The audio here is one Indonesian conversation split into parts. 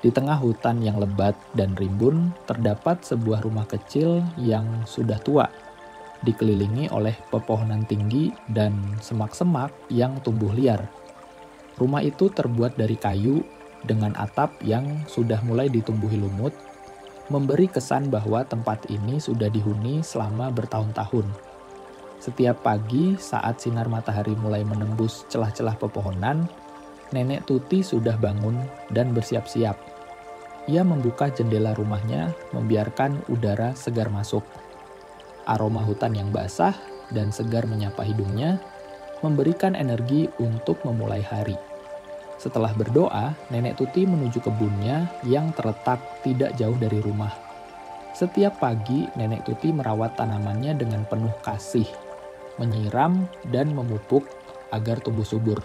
Di tengah hutan yang lebat dan rimbun, terdapat sebuah rumah kecil yang sudah tua, dikelilingi oleh pepohonan tinggi dan semak-semak yang tumbuh liar. Rumah itu terbuat dari kayu dengan atap yang sudah mulai ditumbuhi lumut, memberi kesan bahwa tempat ini sudah dihuni selama bertahun-tahun. Setiap pagi saat sinar matahari mulai menembus celah-celah pepohonan, Nenek Tuti sudah bangun dan bersiap-siap. Ia membuka jendela rumahnya, membiarkan udara segar masuk. Aroma hutan yang basah dan segar menyapa hidungnya, memberikan energi untuk memulai hari. Setelah berdoa, Nenek Tuti menuju kebunnya yang terletak tidak jauh dari rumah. Setiap pagi, Nenek Tuti merawat tanamannya dengan penuh kasih, menyiram dan memupuk agar tumbuh subur.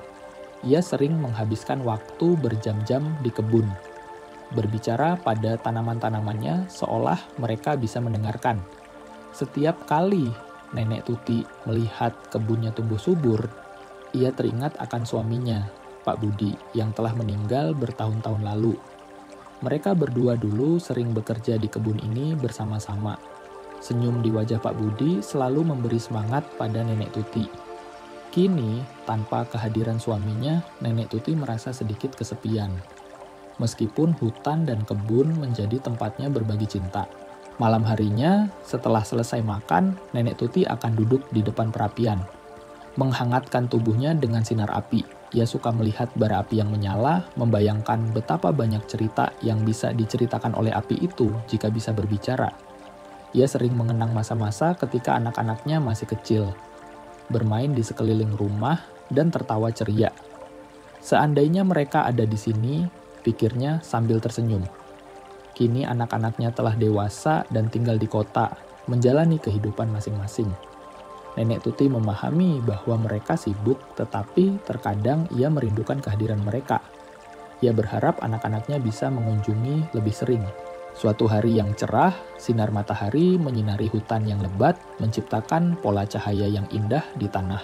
Ia sering menghabiskan waktu berjam-jam di kebun, berbicara pada tanaman-tanamannya seolah mereka bisa mendengarkan. Setiap kali Nenek Tuti melihat kebunnya tumbuh subur, ia teringat akan suaminya, Pak Budi, yang telah meninggal bertahun-tahun lalu. Mereka berdua dulu sering bekerja di kebun ini bersama-sama. Senyum di wajah Pak Budi selalu memberi semangat pada Nenek Tuti. Kini, tanpa kehadiran suaminya, Nenek Tuti merasa sedikit kesepian. Meskipun hutan dan kebun menjadi tempatnya berbagi cinta. Malam harinya, setelah selesai makan, Nenek Tuti akan duduk di depan perapian, menghangatkan tubuhnya dengan sinar api. Ia suka melihat bara api yang menyala, membayangkan betapa banyak cerita yang bisa diceritakan oleh api itu jika bisa berbicara. Ia sering mengenang masa-masa ketika anak-anaknya masih kecil, bermain di sekeliling rumah dan tertawa ceria. Seandainya mereka ada di sini, pikirnya sambil tersenyum. Kini anak-anaknya telah dewasa dan tinggal di kota, menjalani kehidupan masing-masing. Nenek Tuti memahami bahwa mereka sibuk, tetapi terkadang ia merindukan kehadiran mereka. Ia berharap anak-anaknya bisa mengunjungi lebih sering. Suatu hari yang cerah, sinar matahari menyinari hutan yang lebat, menciptakan pola cahaya yang indah di tanah.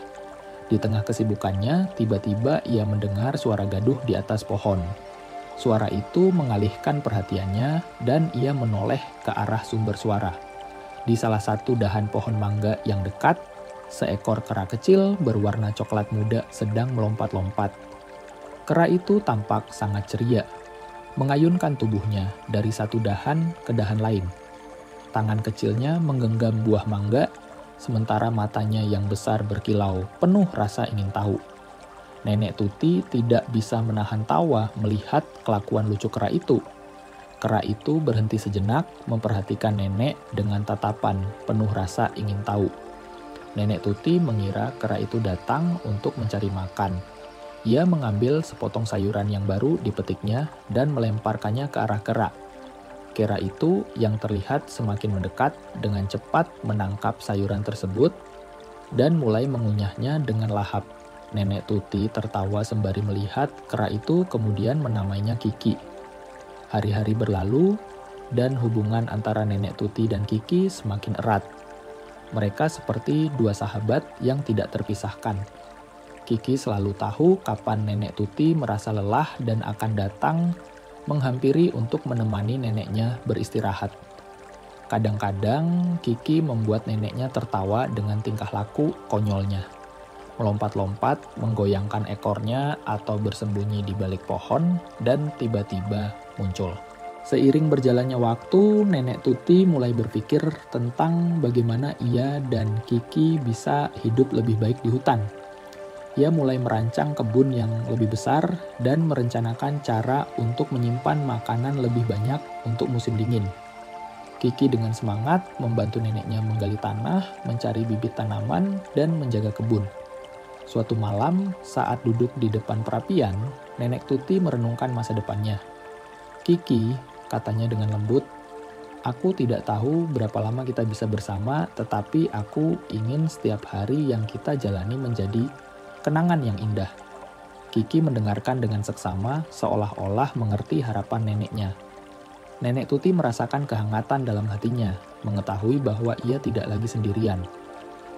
Di tengah kesibukannya, tiba-tiba ia mendengar suara gaduh di atas pohon. Suara itu mengalihkan perhatiannya dan ia menoleh ke arah sumber suara. Di salah satu dahan pohon mangga yang dekat, seekor kera kecil berwarna coklat muda sedang melompat-lompat. Kera itu tampak sangat ceria, mengayunkan tubuhnya dari satu dahan ke dahan lain. Tangan kecilnya menggenggam buah mangga, sementara matanya yang besar berkilau, penuh rasa ingin tahu. Nenek Tuti tidak bisa menahan tawa melihat kelakuan lucu kera itu. Kera itu berhenti sejenak, memperhatikan nenek dengan tatapan penuh rasa ingin tahu. Nenek Tuti mengira kera itu datang untuk mencari makan. Ia mengambil sepotong sayuran yang baru dipetiknya dan melemparkannya ke arah kera. Kera itu yang terlihat semakin mendekat dengan cepat menangkap sayuran tersebut dan mulai mengunyahnya dengan lahap. Nenek Tuti tertawa sembari melihat kera itu kemudian menamainya Kiki. Hari-hari berlalu dan hubungan antara Nenek Tuti dan Kiki semakin erat. Mereka seperti dua sahabat yang tidak terpisahkan. Kiki selalu tahu kapan Nenek Tuti merasa lelah dan akan datang menghampiri untuk menemani neneknya beristirahat. Kadang-kadang Kiki membuat neneknya tertawa dengan tingkah laku konyolnya. Melompat-lompat, menggoyangkan ekornya atau bersembunyi di balik pohon dan tiba-tiba muncul. Seiring berjalannya waktu, Nenek Tuti mulai berpikir tentang bagaimana ia dan Kiki bisa hidup lebih baik di hutan. Ia mulai merancang kebun yang lebih besar dan merencanakan cara untuk menyimpan makanan lebih banyak untuk musim dingin. Kiki dengan semangat membantu neneknya menggali tanah, mencari bibit tanaman, dan menjaga kebun. Suatu malam, saat duduk di depan perapian, Nenek Tuti merenungkan masa depannya. "Kiki," katanya dengan lembut, "aku tidak tahu berapa lama kita bisa bersama, tetapi aku ingin setiap hari yang kita jalani menjadi kenangan yang indah." Kiki mendengarkan dengan seksama, seolah-olah mengerti harapan neneknya. Nenek Tuti merasakan kehangatan dalam hatinya, mengetahui bahwa ia tidak lagi sendirian.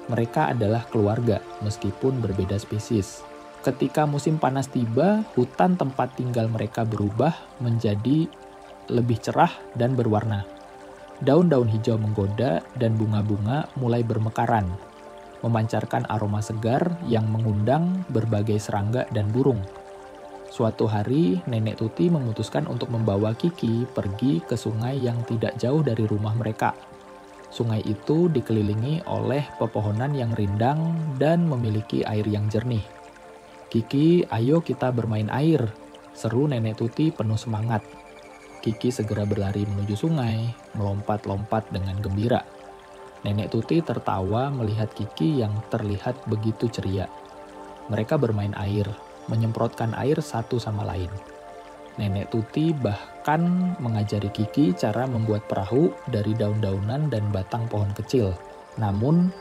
Mereka adalah keluarga, meskipun berbeda spesies. Ketika musim panas tiba, hutan tempat tinggal mereka berubah menjadi lebih cerah dan berwarna. Daun-daun hijau menggoda dan bunga-bunga mulai bermekaran, memancarkan aroma segar yang mengundang berbagai serangga dan burung. Suatu hari, Nenek Tuti memutuskan untuk membawa Kiki pergi ke sungai yang tidak jauh dari rumah mereka. Sungai itu dikelilingi oleh pepohonan yang rindang dan memiliki air yang jernih. "Kiki, ayo kita bermain air," seru Nenek Tuti penuh semangat. Kiki segera berlari menuju sungai, melompat-lompat dengan gembira. Nenek Tuti tertawa melihat Kiki yang terlihat begitu ceria. Mereka bermain air, menyemprotkan air satu sama lain. Nenek Tuti bahkan mengajari Kiki cara membuat perahu dari daun-daunan dan batang pohon kecil. Namun,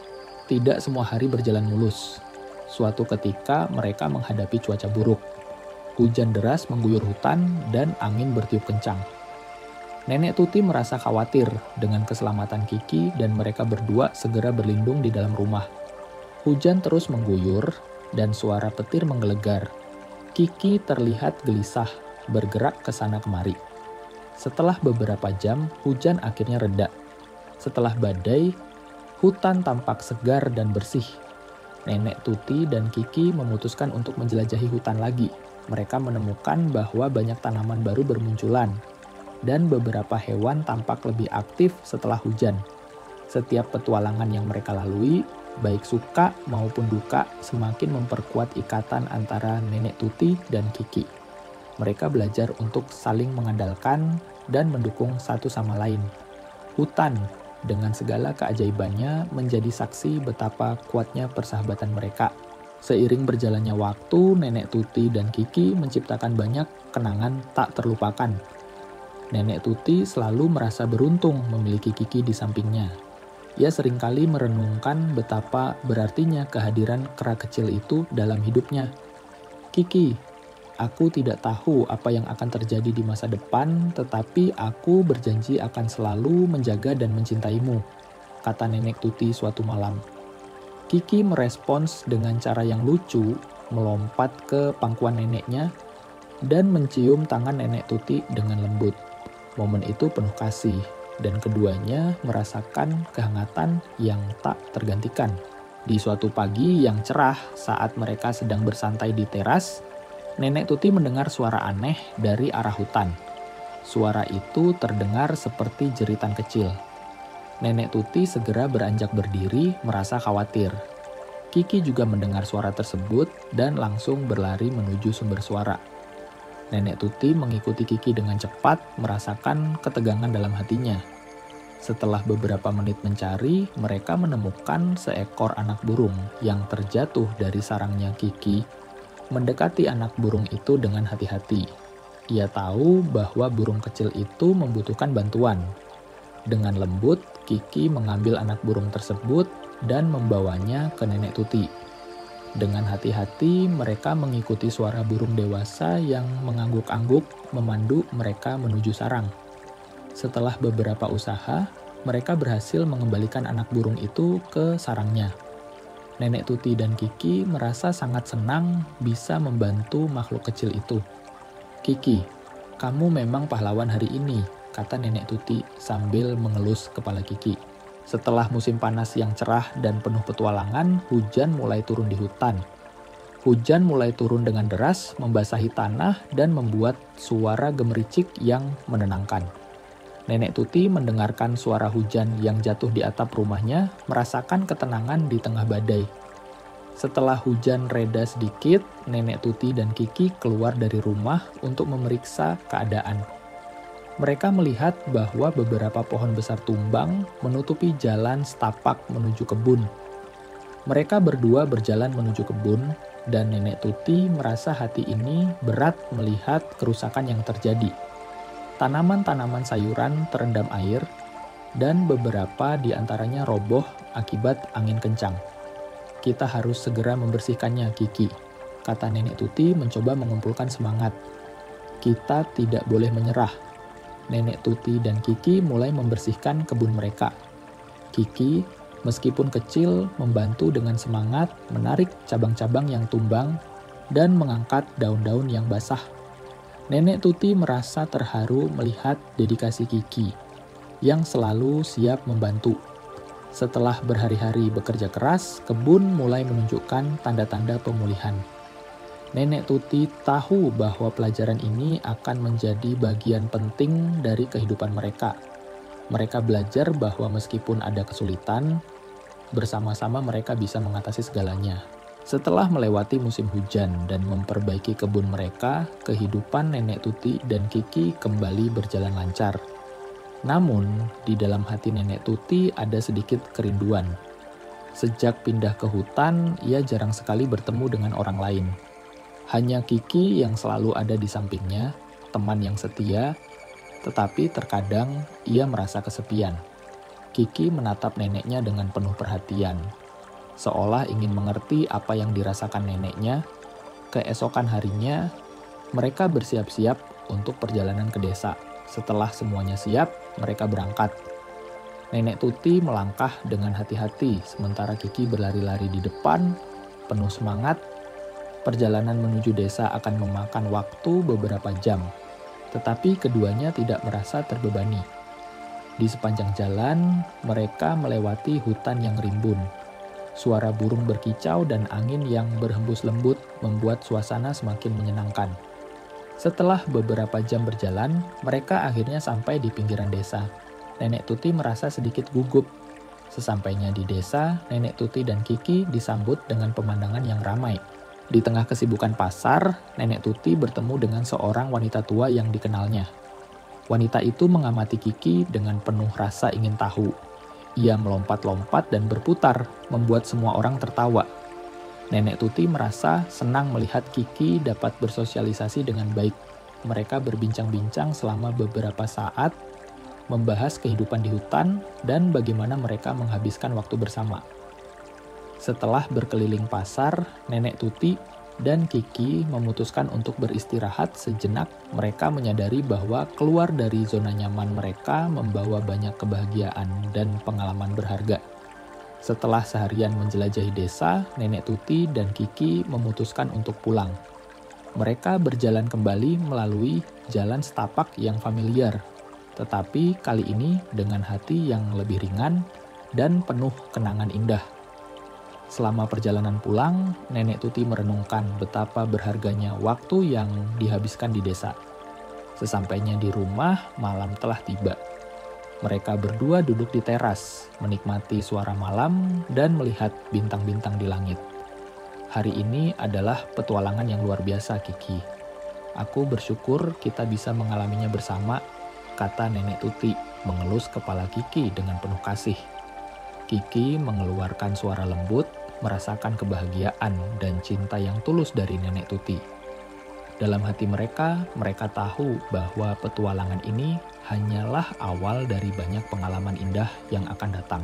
tidak semua hari berjalan mulus. Suatu ketika mereka menghadapi cuaca buruk. Hujan deras mengguyur hutan dan angin bertiup kencang. Nenek Tuti merasa khawatir dengan keselamatan Kiki dan mereka berdua segera berlindung di dalam rumah. Hujan terus mengguyur dan suara petir menggelegar. Kiki terlihat gelisah, bergerak ke sana kemari. Setelah beberapa jam, hujan akhirnya reda. Setelah badai, hutan tampak segar dan bersih. Nenek Tuti dan Kiki memutuskan untuk menjelajahi hutan lagi. Mereka menemukan bahwa banyak tanaman baru bermunculan, dan beberapa hewan tampak lebih aktif setelah hujan. Setiap petualangan yang mereka lalui, baik suka maupun duka, semakin memperkuat ikatan antara Nenek Tuti dan Kiki. Mereka belajar untuk saling mengandalkan dan mendukung satu sama lain. Hutan, dengan segala keajaibannya, menjadi saksi betapa kuatnya persahabatan mereka. Seiring berjalannya waktu, Nenek Tuti dan Kiki menciptakan banyak kenangan tak terlupakan. Nenek Tuti selalu merasa beruntung memiliki Kiki di sampingnya. Ia seringkali merenungkan betapa berartinya kehadiran kera kecil itu dalam hidupnya. "Kiki, aku tidak tahu apa yang akan terjadi di masa depan, tetapi aku berjanji akan selalu menjaga dan mencintaimu," kata Nenek Tuti suatu malam. Kiki merespons dengan cara yang lucu, melompat ke pangkuan neneknya, dan mencium tangan Nenek Tuti dengan lembut. Momen itu penuh kasih, dan keduanya merasakan kehangatan yang tak tergantikan. Di suatu pagi yang cerah saat mereka sedang bersantai di teras, Nenek Tuti mendengar suara aneh dari arah hutan. Suara itu terdengar seperti jeritan kecil. Nenek Tuti segera beranjak berdiri, merasa khawatir. Kiki juga mendengar suara tersebut dan langsung berlari menuju sumber suara. Nenek Tuti mengikuti Kiki dengan cepat, merasakan ketegangan dalam hatinya. Setelah beberapa menit mencari, mereka menemukan seekor anak burung yang terjatuh dari sarangnya Kiki. Mendekati anak burung itu dengan hati-hati. Ia tahu bahwa burung kecil itu membutuhkan bantuan. Dengan lembut, Kiki mengambil anak burung tersebut dan membawanya ke Nenek Tuti. Dengan hati-hati, mereka mengikuti suara burung dewasa yang mengangguk-angguk memandu mereka menuju sarang. Setelah beberapa usaha, mereka berhasil mengembalikan anak burung itu ke sarangnya. Nenek Tuti dan Kiki merasa sangat senang bisa membantu makhluk kecil itu. "Kiki, kamu memang pahlawan hari ini," kata Nenek Tuti sambil mengelus kepala Kiki. Setelah musim panas yang cerah dan penuh petualangan, hujan mulai turun di hutan. Hujan mulai turun dengan deras, membasahi tanah dan membuat suara gemericik yang menenangkan. Nenek Tuti mendengarkan suara hujan yang jatuh di atap rumahnya, merasakan ketenangan di tengah badai. Setelah hujan reda sedikit, Nenek Tuti dan Kiki keluar dari rumah untuk memeriksa keadaan. Mereka melihat bahwa beberapa pohon besar tumbang menutupi jalan setapak menuju kebun. Mereka berdua berjalan menuju kebun, dan Nenek Tuti merasa hati ini berat melihat kerusakan yang terjadi. Tanaman-tanaman sayuran terendam air, dan beberapa di antaranya roboh akibat angin kencang. "Kita harus segera membersihkannya, Kiki," kata Nenek Tuti mencoba mengumpulkan semangat. "Kita tidak boleh menyerah." Nenek Tuti dan Kiki mulai membersihkan kebun mereka. Kiki, meskipun kecil, membantu dengan semangat menarik cabang-cabang yang tumbang dan mengangkat daun-daun yang basah. Nenek Tuti merasa terharu melihat dedikasi Kiki yang selalu siap membantu. Setelah berhari-hari bekerja keras, kebun mulai menunjukkan tanda-tanda pemulihan. Nenek Tuti tahu bahwa pelajaran ini akan menjadi bagian penting dari kehidupan mereka. Mereka belajar bahwa meskipun ada kesulitan, bersama-sama mereka bisa mengatasi segalanya. Setelah melewati musim hujan dan memperbaiki kebun mereka, kehidupan Nenek Tuti dan Kiki kembali berjalan lancar. Namun, di dalam hati Nenek Tuti ada sedikit kerinduan. Sejak pindah ke hutan, ia jarang sekali bertemu dengan orang lain. Hanya Kiki yang selalu ada di sampingnya, teman yang setia, tetapi terkadang ia merasa kesepian. Kiki menatap neneknya dengan penuh perhatian, seolah ingin mengerti apa yang dirasakan neneknya. Keesokan harinya, mereka bersiap-siap untuk perjalanan ke desa. Setelah semuanya siap, mereka berangkat. Nenek Tuti melangkah dengan hati-hati, sementara Kiki berlari-lari di depan, penuh semangat. Perjalanan menuju desa akan memakan waktu beberapa jam, tetapi keduanya tidak merasa terbebani. Di sepanjang jalan, mereka melewati hutan yang rimbun. Suara burung berkicau dan angin yang berhembus lembut membuat suasana semakin menyenangkan. Setelah beberapa jam berjalan, mereka akhirnya sampai di pinggiran desa. Nenek Tuti merasa sedikit gugup. Sesampainya di desa, Nenek Tuti dan Kiki disambut dengan pemandangan yang ramai. Di tengah kesibukan pasar, Nenek Tuti bertemu dengan seorang wanita tua yang dikenalnya. Wanita itu mengamati Kiki dengan penuh rasa ingin tahu. Ia melompat-lompat dan berputar, membuat semua orang tertawa. Nenek Tuti merasa senang melihat Kiki dapat bersosialisasi dengan baik. Mereka berbincang-bincang selama beberapa saat, membahas kehidupan di hutan dan bagaimana mereka menghabiskan waktu bersama. Setelah berkeliling pasar, Nenek Tuti dan Kiki memutuskan untuk beristirahat sejenak. Mereka menyadari bahwa keluar dari zona nyaman mereka membawa banyak kebahagiaan dan pengalaman berharga. Setelah seharian menjelajahi desa, Nenek Tuti dan Kiki memutuskan untuk pulang. Mereka berjalan kembali melalui jalan setapak yang familiar, tetapi kali ini dengan hati yang lebih ringan dan penuh kenangan indah. Selama perjalanan pulang, Nenek Tuti merenungkan betapa berharganya waktu yang dihabiskan di desa. Sesampainya di rumah, malam telah tiba. Mereka berdua duduk di teras, menikmati suara malam dan melihat bintang-bintang di langit. Hari ini adalah petualangan yang luar biasa, Kiki. Aku bersyukur kita bisa mengalaminya bersama, kata Nenek Tuti, mengelus kepala Kiki dengan penuh kasih. Kiki mengeluarkan suara lembut, merasakan kebahagiaan dan cinta yang tulus dari Nenek Tuti. Dalam hati mereka tahu bahwa petualangan ini hanyalah awal dari banyak pengalaman indah yang akan datang.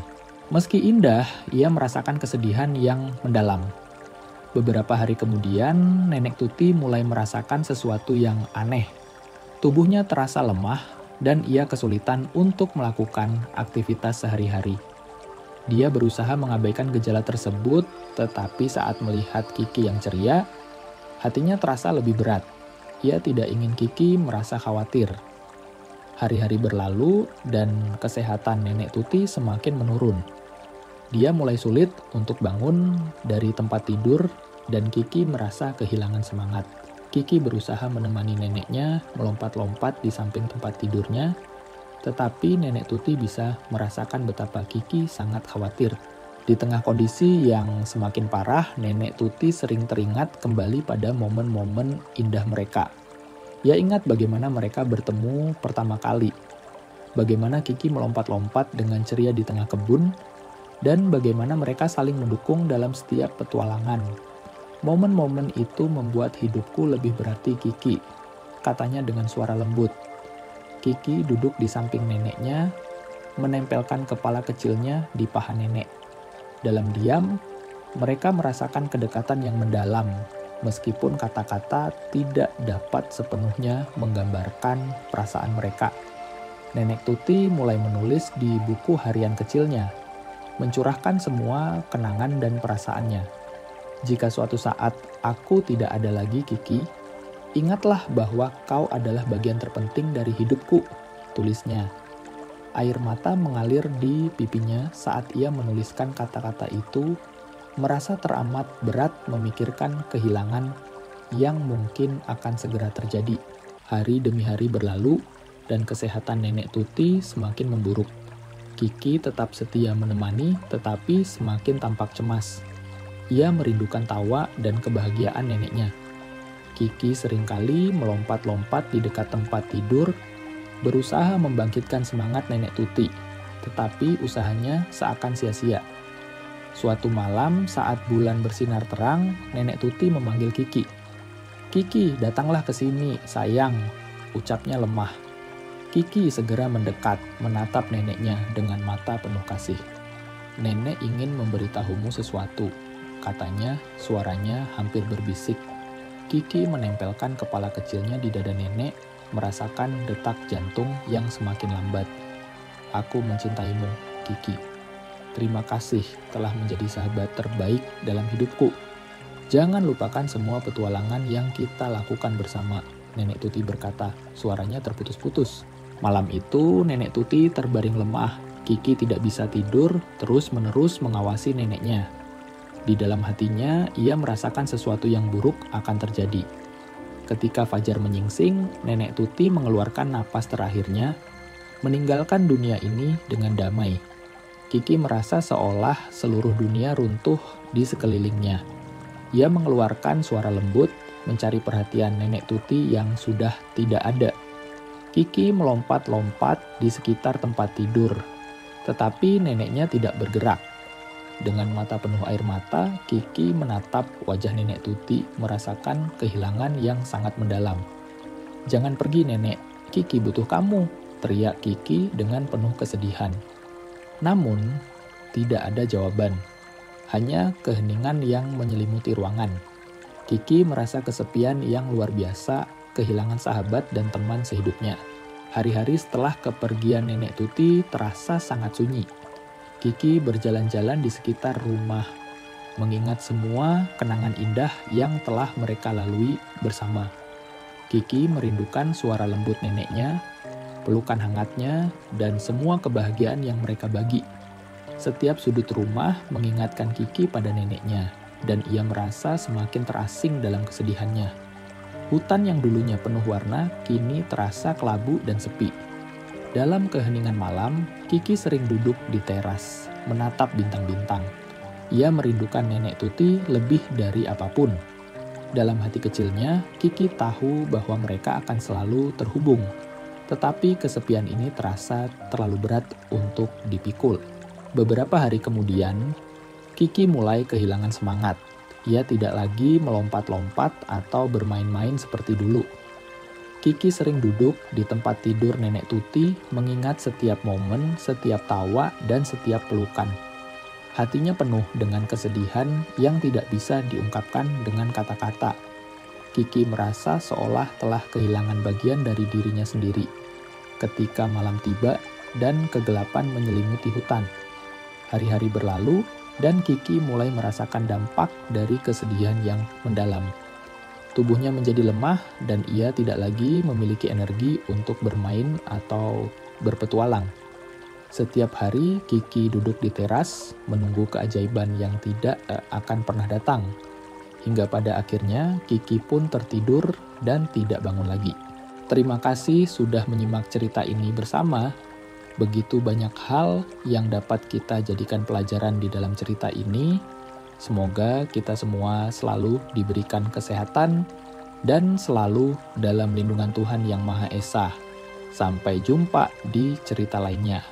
Meski indah, ia merasakan kesedihan yang mendalam. Beberapa hari kemudian, Nenek Tuti mulai merasakan sesuatu yang aneh. Tubuhnya terasa lemah dan ia kesulitan untuk melakukan aktivitas sehari-hari. Dia berusaha mengabaikan gejala tersebut, tetapi saat melihat Kiki yang ceria, hatinya terasa lebih berat. Ia tidak ingin Kiki merasa khawatir. Hari-hari berlalu dan kesehatan Nenek Tuti semakin menurun. Dia mulai sulit untuk bangun dari tempat tidur dan Kiki merasa kehilangan semangat. Kiki berusaha menemani neneknya melompat-lompat di samping tempat tidurnya, tetapi Nenek Tuti bisa merasakan betapa Kiki sangat khawatir. Di tengah kondisi yang semakin parah, Nenek Tuti sering teringat kembali pada momen-momen indah mereka. Ia ingat bagaimana mereka bertemu pertama kali, bagaimana Kiki melompat-lompat dengan ceria di tengah kebun, dan bagaimana mereka saling mendukung dalam setiap petualangan. Momen-momen itu membuat hidupku lebih berarti, Kiki, katanya dengan suara lembut. Kiki duduk di samping neneknya, menempelkan kepala kecilnya di paha nenek. Dalam diam, mereka merasakan kedekatan yang mendalam, meskipun kata-kata tidak dapat sepenuhnya menggambarkan perasaan mereka. Nenek Tuti mulai menulis di buku harian kecilnya, mencurahkan semua kenangan dan perasaannya. Jika suatu saat aku tidak ada lagi, Kiki, "Ingatlah bahwa kau adalah bagian terpenting dari hidupku," tulisnya. Air mata mengalir di pipinya saat ia menuliskan kata-kata itu, merasa teramat berat memikirkan kehilangan yang mungkin akan segera terjadi. Hari demi hari berlalu, dan kesehatan Nenek Tuti semakin memburuk. Kiki tetap setia menemani, tetapi semakin tampak cemas. Ia merindukan tawa dan kebahagiaan neneknya. Kiki seringkali melompat-lompat di dekat tempat tidur, berusaha membangkitkan semangat Nenek Tuti, tetapi usahanya seakan sia-sia. Suatu malam saat bulan bersinar terang, Nenek Tuti memanggil Kiki. "Kiki, datanglah ke sini, sayang," ucapnya lemah. Kiki segera mendekat, menatap neneknya dengan mata penuh kasih. "Nenek ingin memberitahumu sesuatu," katanya, suaranya hampir berbisik. Kiki menempelkan kepala kecilnya di dada nenek, merasakan detak jantung yang semakin lambat. "Aku mencintaimu, Kiki. Terima kasih telah menjadi sahabat terbaik dalam hidupku. Jangan lupakan semua petualangan yang kita lakukan bersama," Nenek Tuti berkata, suaranya terputus-putus. Malam itu, Nenek Tuti terbaring lemah. Kiki tidak bisa tidur, terus-menerus mengawasi neneknya. Di dalam hatinya, ia merasakan sesuatu yang buruk akan terjadi. Ketika fajar menyingsing, Nenek Tuti mengeluarkan napas terakhirnya, meninggalkan dunia ini dengan damai. Kiki merasa seolah seluruh dunia runtuh di sekelilingnya. Ia mengeluarkan suara lembut, mencari perhatian Nenek Tuti yang sudah tidak ada. Kiki melompat-lompat di sekitar tempat tidur, tetapi neneknya tidak bergerak. Dengan mata penuh air mata, Kiki menatap wajah Nenek Tuti, merasakan kehilangan yang sangat mendalam. "Jangan pergi, Nenek. Kiki butuh kamu," teriak Kiki dengan penuh kesedihan. Namun, tidak ada jawaban. Hanya keheningan yang menyelimuti ruangan. Kiki merasa kesepian yang luar biasa, kehilangan sahabat dan teman sehidupnya. Hari-hari setelah kepergian Nenek Tuti terasa sangat sunyi. Kiki berjalan-jalan di sekitar rumah, mengingat semua kenangan indah yang telah mereka lalui bersama. Kiki merindukan suara lembut neneknya, pelukan hangatnya, dan semua kebahagiaan yang mereka bagi. Setiap sudut rumah mengingatkan Kiki pada neneknya, dan ia merasa semakin terasing dalam kesedihannya. Hutan yang dulunya penuh warna, kini terasa kelabu dan sepi. Dalam keheningan malam, Kiki sering duduk di teras, menatap bintang-bintang. Ia merindukan Nenek Tuti lebih dari apapun. Dalam hati kecilnya, Kiki tahu bahwa mereka akan selalu terhubung. Tetapi kesepian ini terasa terlalu berat untuk dipikul. Beberapa hari kemudian, Kiki mulai kehilangan semangat. Ia tidak lagi melompat-lompat atau bermain-main seperti dulu. Kiki sering duduk di tempat tidur Nenek Tuti, mengingat setiap momen, setiap tawa, dan setiap pelukan. Hatinya penuh dengan kesedihan yang tidak bisa diungkapkan dengan kata-kata. Kiki merasa seolah telah kehilangan bagian dari dirinya sendiri. Ketika malam tiba dan kegelapan menyelimuti hutan, hari-hari berlalu, dan Kiki mulai merasakan dampak dari kesedihan yang mendalam. Tubuhnya menjadi lemah dan ia tidak lagi memiliki energi untuk bermain atau berpetualang. Setiap hari Kiki duduk di teras menunggu keajaiban yang tidak akan pernah datang. Hingga pada akhirnya Kiki pun tertidur dan tidak bangun lagi. Terima kasih sudah menyimak cerita ini bersama. Begitu banyak hal yang dapat kita jadikan pelajaran di dalam cerita ini. Semoga kita semua selalu diberikan kesehatan dan selalu dalam lindungan Tuhan Yang Maha Esa. Sampai jumpa di cerita lainnya.